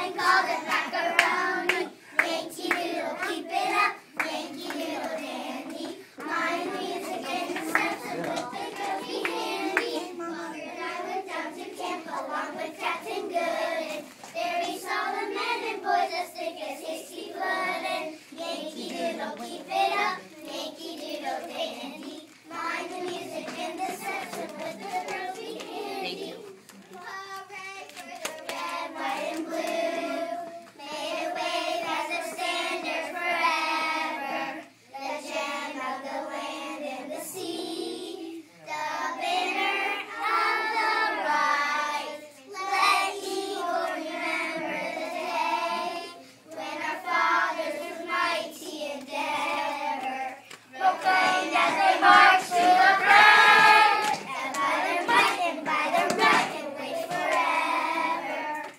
and called it macaroni. Yankee Doodle, keep it up, Yankee Doodle dandy. Mind the music and the steps and with the girls be handy. Mother and I went down to camp along with Captain Good. There we saw the men and boys as thick as hasty blood. Yankee Doodle, keep it up, Yankee Doodle dandy. Mind the music and the steps and with the girls be handy. Hooray for the red, white, and blue. May it wave as a standard forever. The gem of the land and the sea. The banner of the right. Let eagle remember the day when our fathers with mighty endeavor proclaimed as they marched to the front. And by their might and by their right and wait forever.